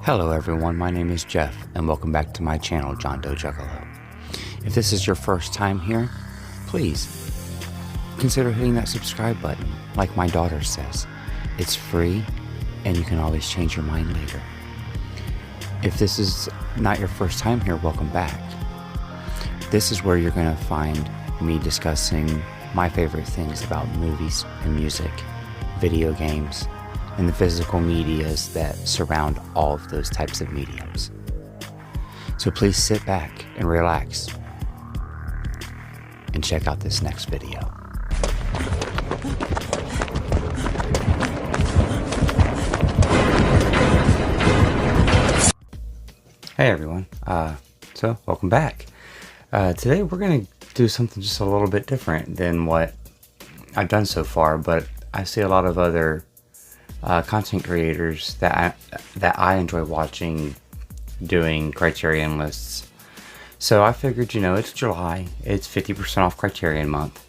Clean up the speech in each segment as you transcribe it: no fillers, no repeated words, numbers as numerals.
Hello everyone, my name is Jeff, and welcome back to my channel, John Doe Juggalo. If this is your first time here, please consider hitting that subscribe button. Like my daughter says, it's free, and you can always change your mind later. If this is not your first time here, welcome back. This is where you're going to find me discussing my favorite things about movies and music, video games, and the physical medias that surround all of those types of mediums. So please sit back and relax and check out this next video. Hey everyone, so welcome back. Today we're going to do something just a little bit different than what I've done so far, but I see a lot of other content creators that I enjoy watching doing Criterion lists. So I figured, it's July, it's 50% off Criterion month.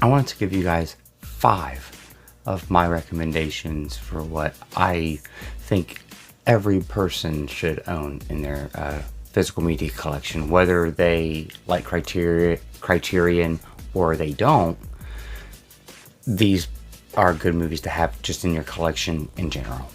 I wanted to give you guys 5 of my recommendations for what I think every person should own in their physical media collection, whether they like Criterion or they don't. These are good movies to have just in your collection in general.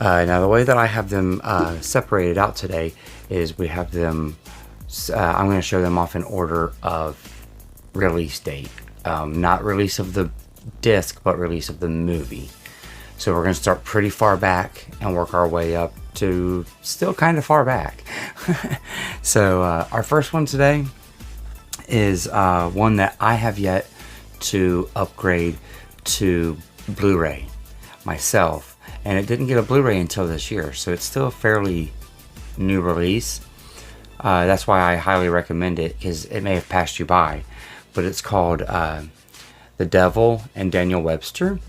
Now the way that I have them separated out today is we have them, I'm going to show them off in order of release date. Not release of the disc, but release of the movie. So we're going to start pretty far back and work our way up to still kind of far back. So our first one today is one that I have yet to upgrade to Blu-ray myself, and it didn't get a Blu-ray until this year, so it's still a fairly new release. That's why I highly recommend it, because it may have passed you by, but it's called The Devil and Daniel Webster,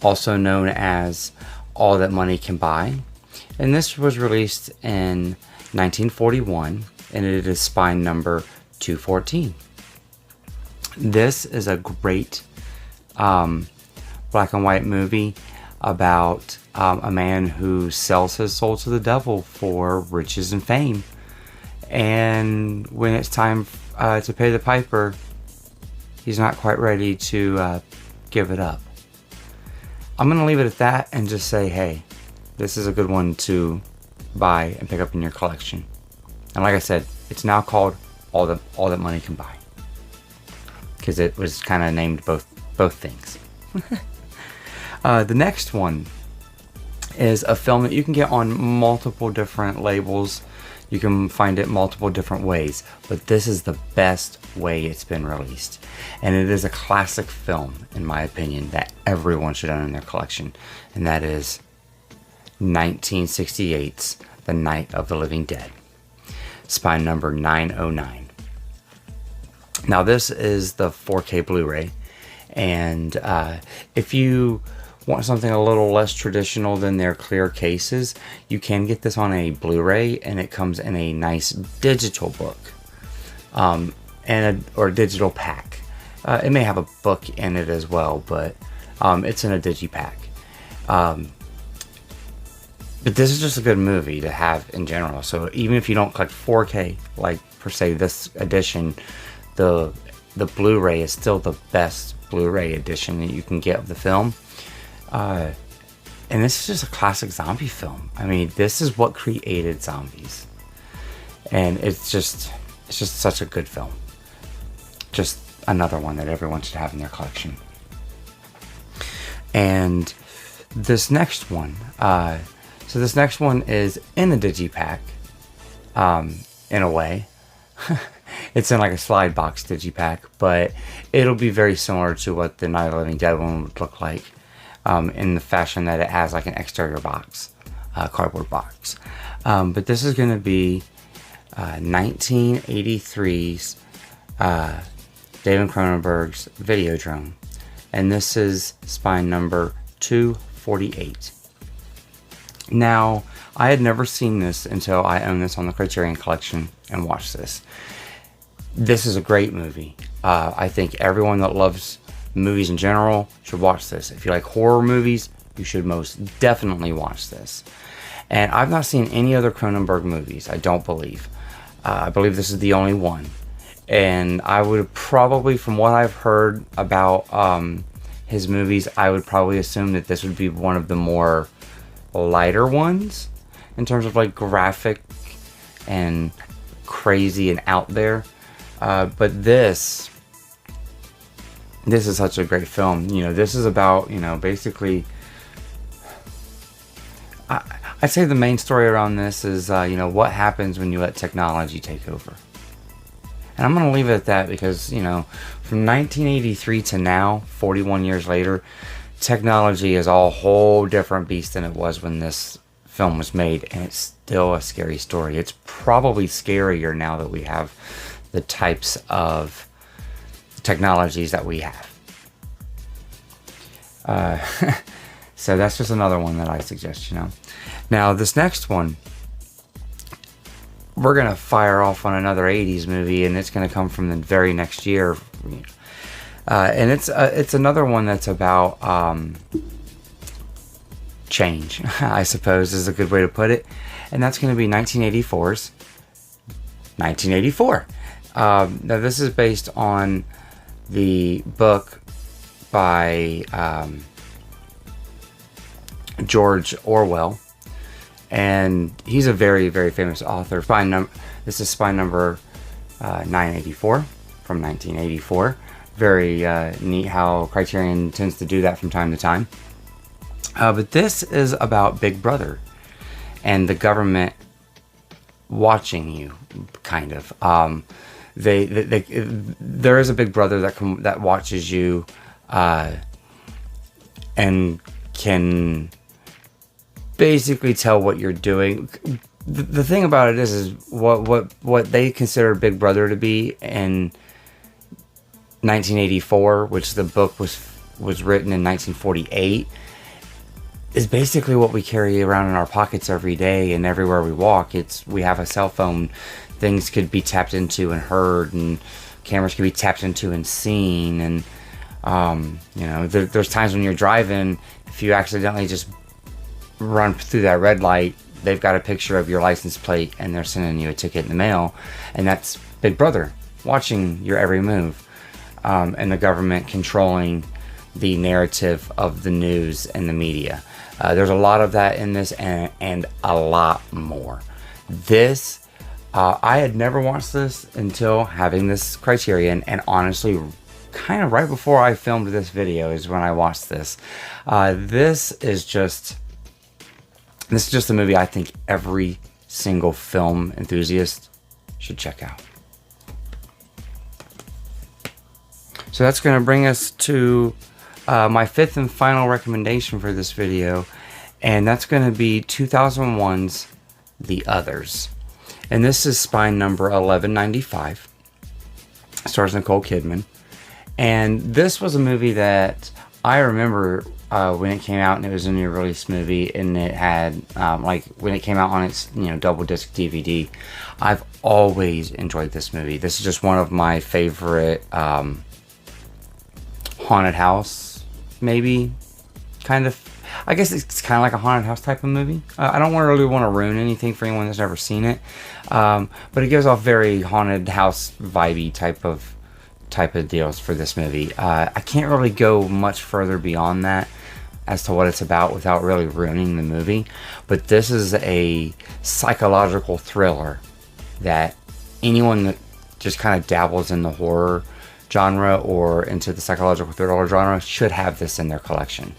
also known as All That Money Can Buy, and this was released in 1941, and it is spine number 214. This is a great black and white movie about a man who sells his soul to the devil for riches and fame, and when it's time to pay the piper, he's not quite ready to give it up. I'm gonna leave it at that and just say, hey, this is a good one to buy and pick up in your collection. And like I said, it's now called All That Money Can Buy, because it was kind of named both things. The next one is a film that you can get on multiple different labels. You can find it multiple different ways, but this is the best way it's been released. And it is a classic film, in my opinion, that everyone should own in their collection. And that is 1968's The Night of the Living Dead, spine number 909. Now this is the 4K Blu-ray, and if you want something a little less traditional than their clear cases, you can get this on a Blu-ray, and it comes in a nice digital book, or a digital pack. It may have a book in it as well, but it's in a digipack. But this is just a good movie to have in general. So even if you don't collect 4K, like per se this edition, the Blu-ray is still the best Blu-ray edition that you can get of the film. And this is just a classic zombie film. I mean, this is what created zombies. And it's just such a good film. Just another one that everyone should have in their collection. And this next one, so this next one is in a digipack, in a way. It's in like a slide box digipack, but it'll be very similar to what the Night of the Living Dead one would look like, in the fashion that it has like an exterior box, cardboard box. But this is going to be 1983's David Cronenberg's Videodrome, and this is spine number 248. Now, I had never seen this until I owned this on the Criterion collection and watched this. This is a great movie. I think everyone that loves movies in general should watch this. If you like horror movies, you should most definitely watch this. And I've not seen any other Cronenberg movies, I don't believe. I believe this is the only one. And I would probably, from what I've heard about his movies, I would probably assume that this would be one of the more lighter ones in terms of like graphic and crazy and out there. But this is such a great film. You know, this is about, you know, basically, I'd say the main story around this is, you know, what happens when you let technology take over. And I'm going to leave it at that because, you know, from 1983 to now, 41 years later, technology is a whole different beast than it was when this film was made. And it's still a scary story. It's probably scarier now that we have the types of technologies that we have. So that's just another one that I suggest, you know. Now, this next one, we're going to fire off on another 80s movie, and it's going to come from the very next year. And it's another one that's about change, I suppose is a good way to put it. And that's going to be 1984's 1984. Now, this is based on the book by George Orwell. And he's a very, very famous author. This is spine number 984 from 1984. Very neat how Criterion tends to do that from time to time. But this is about Big Brother and the government watching you, kind of. There is a Big Brother that watches you and can basically tell what you're doing. The thing about it is what they consider Big Brother to be in 1984, which the book was written in 1948, is basically what we carry around in our pockets every day and everywhere we walk. We have a cell phone. Things could be tapped into and heard, and cameras could be tapped into and seen. And you know, there's times when you're driving, if you accidentally just run through that red light, they've got a picture of your license plate and they're sending you a ticket in the mail, and that's Big Brother watching your every move, and the government controlling the narrative of the news and the media. There's a lot of that in this, and a lot more. This, I had never watched this until having this Criterion, and honestly, kind of right before I filmed this video is when I watched this. This is just a movie I think every single film enthusiast should check out. So that's going to bring us to my fifth and final recommendation for this video, and that's going to be 2001's The Others. And this is spine number 1195. Stars Nicole Kidman. And this was a movie that I remember when it came out, and it was a new release movie, and it had like when it came out on its double disc DVD. I've always enjoyed this movie. This is just one of my favorite haunted house, maybe, kind of. I guess it's kind of like a haunted house type of movie. I don't really want to ruin anything for anyone that's never seen it, but it gives off very haunted house vibey type of deals for this movie. I can't really go much further beyond that as to what it's about without really ruining the movie, but this is a psychological thriller that anyone that just kind of dabbles in the horror genre or into the psychological thriller genre should have this in their collection.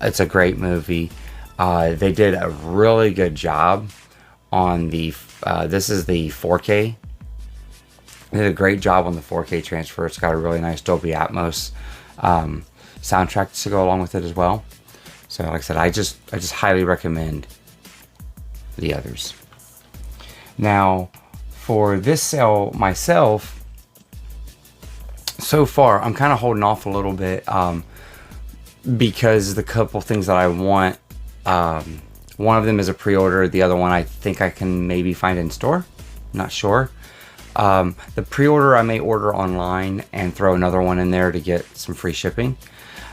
It's a great movie. They did a really good job on the this is the 4K. They did a great job on the 4K transfer. It's got a really nice Dolby Atmos soundtrack to go along with it as well. So like I said, I just highly recommend The Others. Now, for this sale myself, so far I'm kind of holding off a little bit because the couple things that I want, one of them is a pre-order. The other one I think I can maybe find in store. Not sure. The pre-order I may order online and throw another one in there to get some free shipping.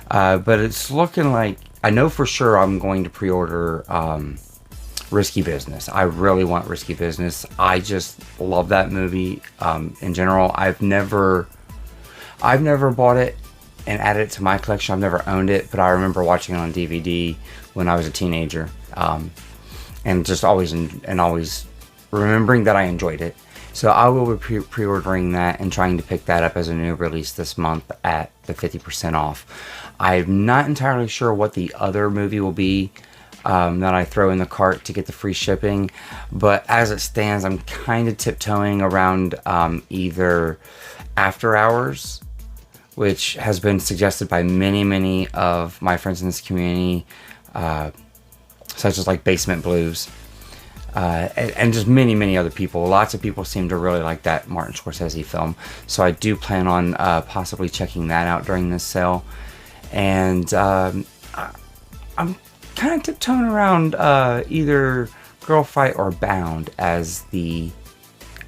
But it's looking like, I know for sure I'm going to pre-order Risky Business. I really want Risky Business. I just love that movie. In general, I've never bought it and added it to my collection. I've never owned it, but I remember watching it on DVD when I was a teenager, and just always remembering that I enjoyed it. So I will be pre-ordering that and trying to pick that up as a new release this month at the 50% off. I'm not entirely sure what the other movie will be that I throw in the cart to get the free shipping, but as it stands, I'm kind of tiptoeing around either After Hours, which has been suggested by many of my friends in this community, such as like Basement Blues, and just many other people. Lots of people seem to really like that Martin Scorsese film, so I do plan on possibly checking that out during this sale. And I'm kind of tiptoeing around either Girl Fight or Bound as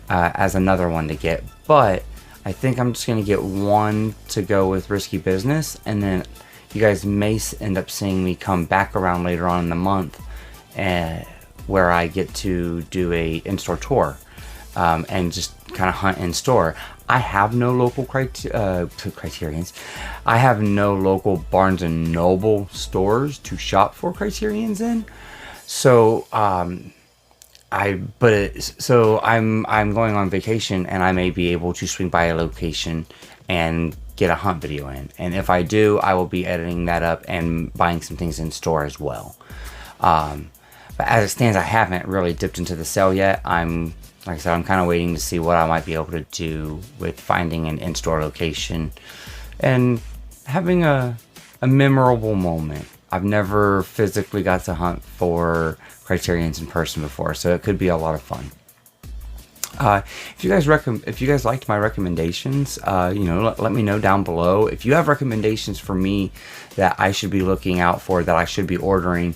another one to get, but I think I'm just going to get one to go with Risky Business, and then you guys may end up seeing me come back around later on in the month where I get to do a in-store tour and just kind of hunt in store. I have no local Criterions. I have no local Barnes and Noble stores to shop for Criterions in, so I'm going on vacation, and I may be able to swing by a location and get a hunt video in. And if I do, I will be editing that up and buying some things in store as well. But as it stands, I haven't really dipped into the sale yet. Like I said, I'm kind of waiting to see what I might be able to do with finding an in-store location and having a memorable moment. I've never physically got to hunt for Criterions in person before, so it could be a lot of fun. If you guys liked my recommendations, let me know down below. If you have recommendations for me that I should be looking out for, that I should be ordering,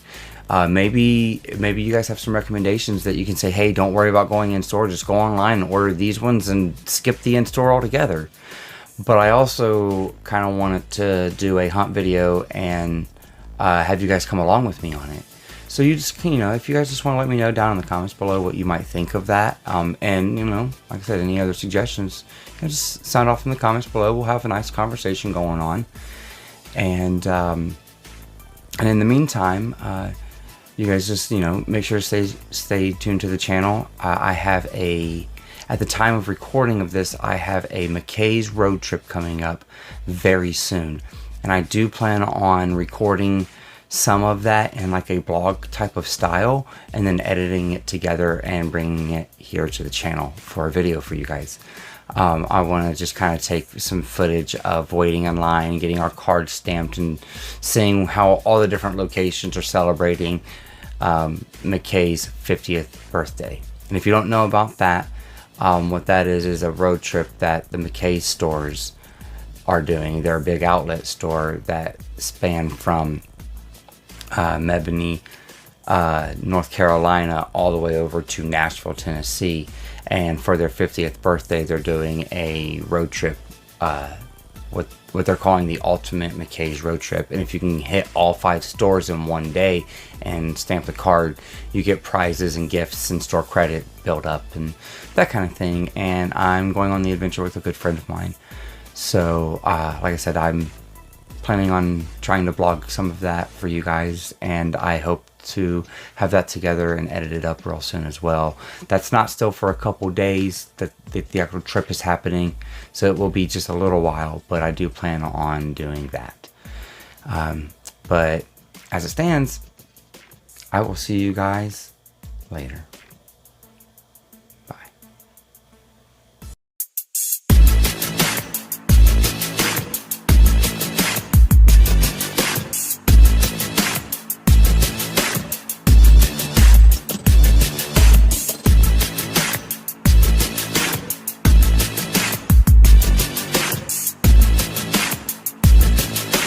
maybe you guys have some recommendations that you can say, hey, don't worry about going in store, just go online and order these ones and skip the in store altogether. But I also kind of wanted to do a hunt video and have you guys come along with me on it. So you just, if you guys just want to let me know down in the comments below what you might think of that, and like I said, any other suggestions, just sound off in the comments below. We'll have a nice conversation going on, and in the meantime, you guys just make sure to stay tuned to the channel. At the time of recording of this, I have a McKay's road trip coming up very soon, and I do plan on recording some of that in like a blog type of style, and then editing it together and bringing it here to the channel for a video for you guys. I want to just kind of take some footage of waiting in line, getting our cards stamped, and seeing how all the different locations are celebrating McKay's 50th birthday. And if you don't know about that, what that is a road trip that the McKay stores are doing. They're a big outlet store that span from Mebane, North Carolina, all the way over to Nashville, Tennessee. And for their 50th birthday, they're doing a road trip, what they're calling the Ultimate McKay's Road Trip. And if you can hit all 5 stores in one day and stamp the card, you get prizes and gifts and store credit build up and that kind of thing. And I'm going on the adventure with a good friend of mine. So, like I said, I'm planning on trying to blog some of that for you guys, and I hope to have that together and edited up real soon as well. That's not still for a couple days that the actual trip is happening, so it will be just a little while, but I do plan on doing that. But as it stands, I will see you guys later.